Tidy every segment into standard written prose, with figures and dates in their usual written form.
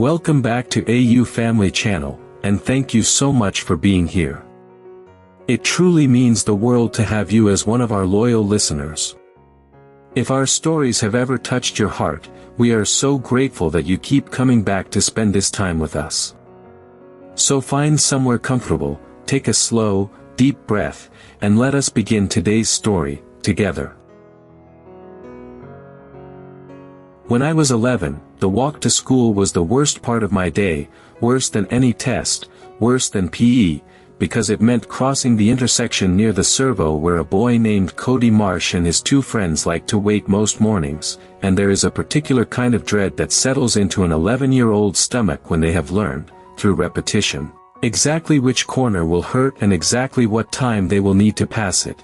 Welcome back to AU Family Channel, and thank you so much for being here. It truly means the world to have you as one of our loyal listeners. If our stories have ever touched your heart, we are so grateful that you keep coming back to spend this time with us. So find somewhere comfortable, take a slow, deep breath, and let us begin today's story, together. When I was 11, the walk to school was the worst part of my day, worse than any test, worse than PE, because it meant crossing the intersection near the servo where a boy named Cody Marsh and his two friends like to wait most mornings, and there is a particular kind of dread that settles into an 11-year-old's stomach when they have learned, through repetition, exactly which corner will hurt and exactly what time they will need to pass it.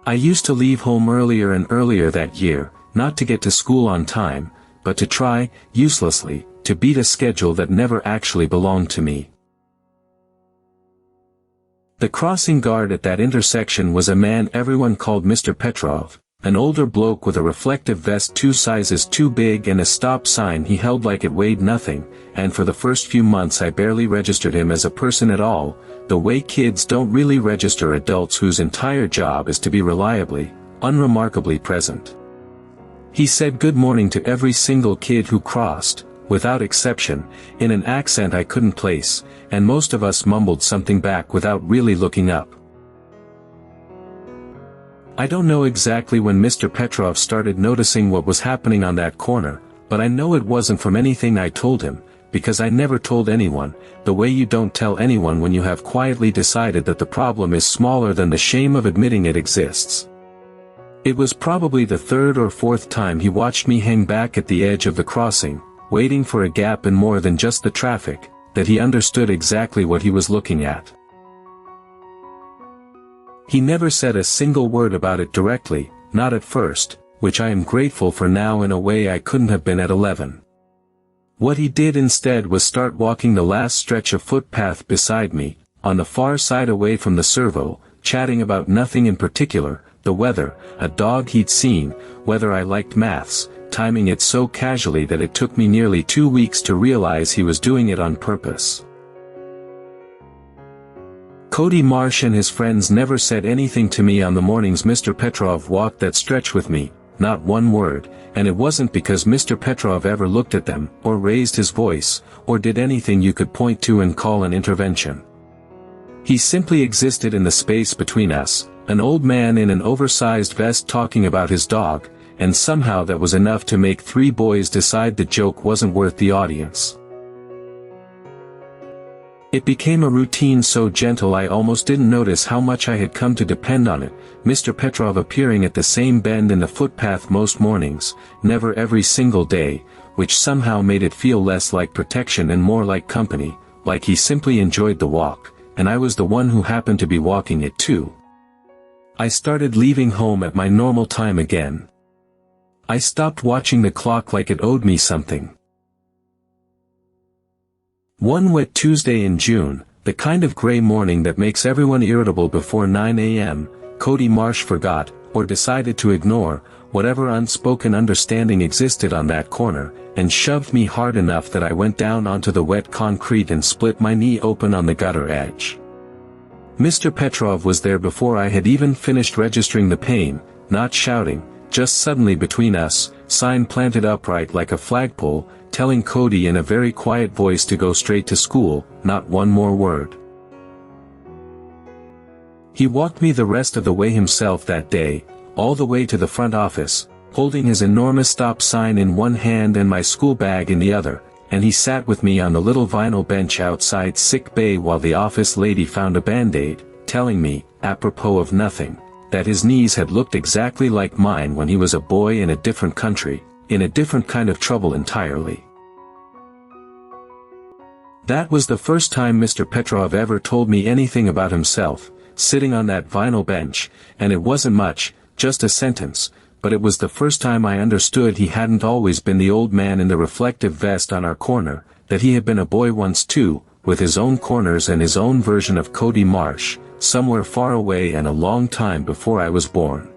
I used to leave home earlier and earlier that year, not to get to school on time, but to try, uselessly, to beat a schedule that never actually belonged to me. The crossing guard at that intersection was a man everyone called Mr. Petrov, an older bloke with a reflective vest 2 sizes too big and a stop sign he held like it weighed nothing, and for the first few months I barely registered him as a person at all, the way kids don't really register adults whose entire job is to be reliably, unremarkably present. He said good morning to every single kid who crossed, without exception, in an accent I couldn't place, and most of us mumbled something back without really looking up. I don't know exactly when Mr. Petrov started noticing what was happening on that corner, but I know it wasn't from anything I told him, because I never told anyone, the way you don't tell anyone when you have quietly decided that the problem is smaller than the shame of admitting it exists. It was probably the 3rd or 4th time he watched me hang back at the edge of the crossing, waiting for a gap in more than just the traffic, that he understood exactly what he was looking at. He never said a single word about it directly, not at first, which I am grateful for now in a way I couldn't have been at 11. What he did instead was start walking the last stretch of footpath beside me, on the far side away from the servo, chatting about nothing in particular, the weather, a dog he'd seen, whether I liked maths, timing it so casually that it took me nearly 2 weeks to realize he was doing it on purpose. Cody Marsh and his friends never said anything to me on the mornings Mr. Petrov walked that stretch with me, not one word, and it wasn't because Mr. Petrov ever looked at them, or raised his voice, or did anything you could point to and call an intervention. He simply existed in the space between us, an old man in an oversized vest talking about his dog, and somehow that was enough to make 3 boys decide the joke wasn't worth the audience. It became a routine so gentle I almost didn't notice how much I had come to depend on it, Mr. Petrov appearing at the same bend in the footpath most mornings, never every single day, which somehow made it feel less like protection and more like company, like he simply enjoyed the walk, and I was the one who happened to be walking it too. I started leaving home at my normal time again. I stopped watching the clock like it owed me something. One wet Tuesday in June, the kind of gray morning that makes everyone irritable before 9 a.m., Cody Marsh forgot, or decided to ignore, whatever unspoken understanding existed on that corner, and shoved me hard enough that I went down onto the wet concrete and split my knee open on the gutter edge. Mr. Petrov was there before I had even finished registering the pain, not shouting, just suddenly between us, sign planted upright like a flagpole, telling Cody in a very quiet voice to go straight to school, not one more word. He walked me the rest of the way himself that day, all the way to the front office, holding his enormous stop sign in one hand and my school bag in the other, and he sat with me on the little vinyl bench outside sick bay while the office lady found a band-aid, telling me, apropos of nothing, that his knees had looked exactly like mine when he was a boy in a different country, in a different kind of trouble entirely. That was the first time Mr. Petrov ever told me anything about himself, sitting on that vinyl bench, and it wasn't much, just a sentence, but it was the first time I understood he hadn't always been the old man in the reflective vest on our corner, that he had been a boy once too, with his own corners and his own version of Cody Marsh, somewhere far away and a long time before I was born.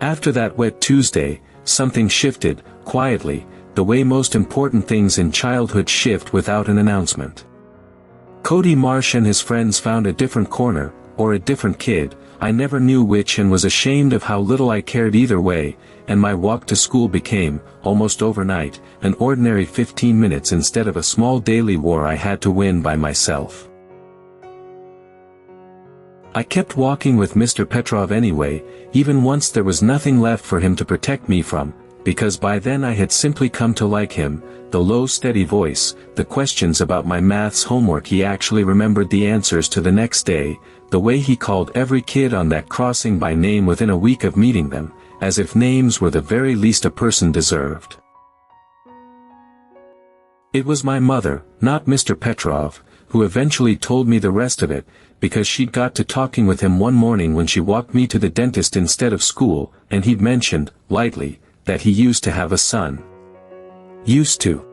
After that wet Tuesday, something shifted, quietly, the way most important things in childhood shift without an announcement. Cody Marsh and his friends found a different corner, or a different kid, I never knew which, and was ashamed of how little I cared either way, and my walk to school became, almost overnight, an ordinary 15 minutes instead of a small daily war I had to win by myself. I kept walking with Mr. Petrov anyway, even once there was nothing left for him to protect me from, because by then I had simply come to like him, the low steady voice, the questions about my maths homework he actually remembered the answers to the next day, the way he called every kid on that crossing by name within a week of meeting them, as if names were the very least a person deserved. It was my mother, not Mr. Petrov, who eventually told me the rest of it, because she'd got to talking with him one morning when she walked me to the dentist instead of school, and he'd mentioned, lightly, that he used to have a son. Used to.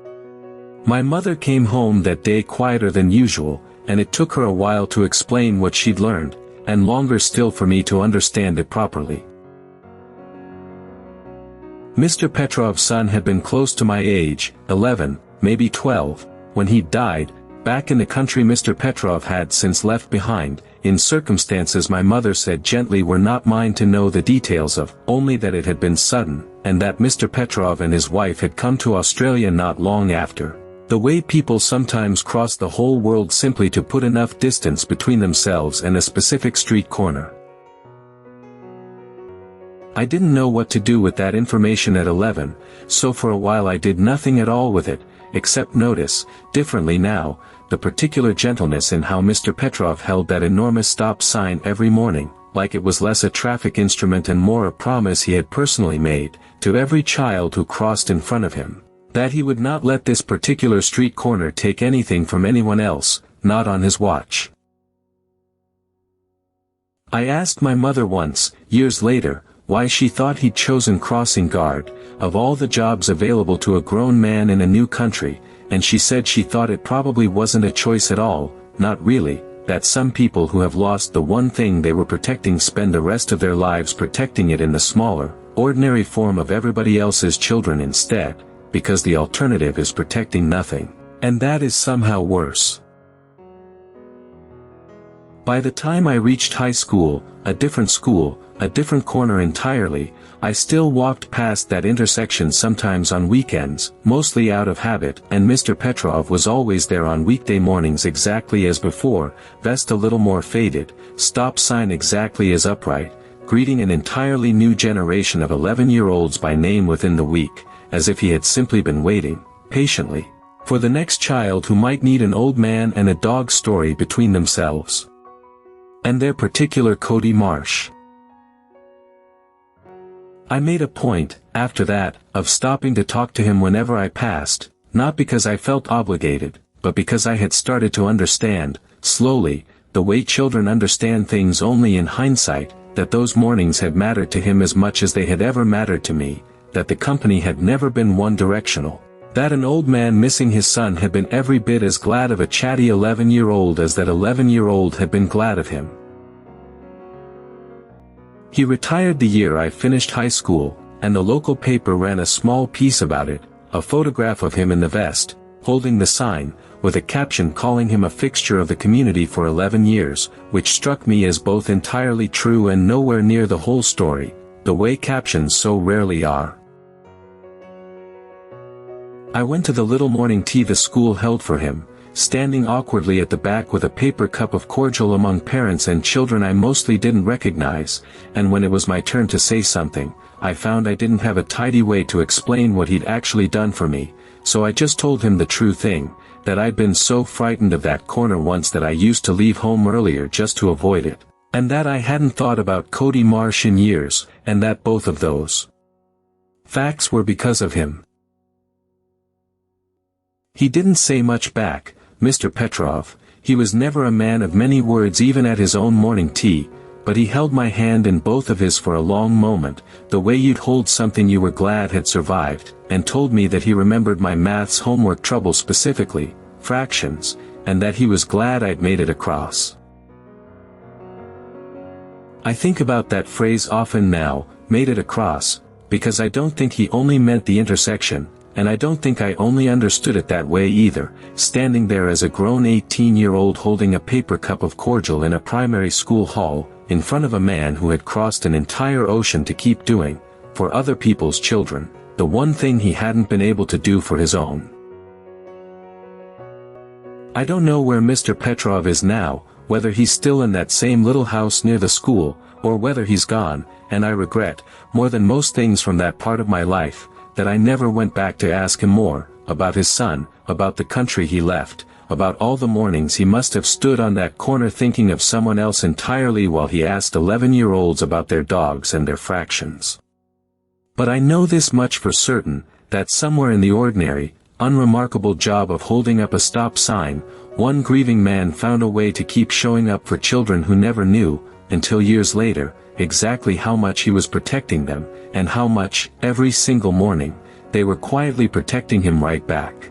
My mother came home that day quieter than usual, and it took her a while to explain what she'd learned, and longer still for me to understand it properly. Mr. Petrov's son had been close to my age, 11, maybe 12, when he'd died, back in the country Mr. Petrov had since left behind, in circumstances my mother said gently were not mine to know the details of, only that it had been sudden, and that Mr. Petrov and his wife had come to Australia not long after, the way people sometimes cross the whole world simply to put enough distance between themselves and a specific street corner. I didn't know what to do with that information at 11, so for a while I did nothing at all with it, except notice, differently now, the particular gentleness in how Mr. Petrov held that enormous stop sign every morning, like it was less a traffic instrument and more a promise he had personally made, to every child who crossed in front of him, that he would not let this particular street corner take anything from anyone else, not on his watch. I asked my mother once, years later, why she thought he'd chosen crossing guard, of all the jobs available to a grown man in a new country, and she said she thought it probably wasn't a choice at all, not really, that some people who have lost the one thing they were protecting spend the rest of their lives protecting it in the smaller, ordinary form of everybody else's children instead, because the alternative is protecting nothing, and that is somehow worse. By the time I reached high school, a different corner entirely, I still walked past that intersection sometimes on weekends, mostly out of habit, and Mr. Petrov was always there on weekday mornings exactly as before, vest a little more faded, stop sign exactly as upright, greeting an entirely new generation of 11-year-olds by name within the week, as if he had simply been waiting, patiently, for the next child who might need an old man and a dog story between themselves and their particular Cody Marsh. I made a point, after that, of stopping to talk to him whenever I passed, not because I felt obligated, but because I had started to understand, slowly, the way children understand things only in hindsight, that those mornings had mattered to him as much as they had ever mattered to me, that the company had never been one-directional, that an old man missing his son had been every bit as glad of a chatty 11-year-old as that 11-year-old had been glad of him. He retired the year I finished high school, and the local paper ran a small piece about it, a photograph of him in the vest, holding the sign, with a caption calling him a fixture of the community for 11 years, which struck me as both entirely true and nowhere near the whole story, the way captions so rarely are. I went to the little morning tea the school held for him, standing awkwardly at the back with a paper cup of cordial among parents and children I mostly didn't recognize, and when it was my turn to say something, I found I didn't have a tidy way to explain what he'd actually done for me, so I just told him the true thing, that I'd been so frightened of that corner once that I used to leave home earlier just to avoid it, and that I hadn't thought about Cody Marsh in years, and that both of those facts were because of him. He didn't say much back, Mr. Petrov. He was never a man of many words even at his own morning tea, but he held my hand in both of his for a long moment, the way you'd hold something you were glad had survived, and told me that he remembered my maths homework trouble specifically, fractions, and that he was glad I'd made it across. I think about that phrase often now, made it across, because I don't think he only meant the intersection, and I don't think I only understood it that way either, standing there as a grown 18-year-old holding a paper cup of cordial in a primary school hall, in front of a man who had crossed an entire ocean to keep doing, for other people's children, the one thing he hadn't been able to do for his own. I don't know where Mr. Petrov is now, whether he's still in that same little house near the school, or whether he's gone, and I regret, more than most things from that part of my life, that I never went back to ask him more, about his son, about the country he left, about all the mornings he must have stood on that corner thinking of someone else entirely while he asked 11-year-olds about their dogs and their fractions. But I know this much for certain, that somewhere in the ordinary, unremarkable job of holding up a stop sign, one grieving man found a way to keep showing up for children who never knew, until years later, exactly how much he was protecting them, and how much, every single morning, they were quietly protecting him right back.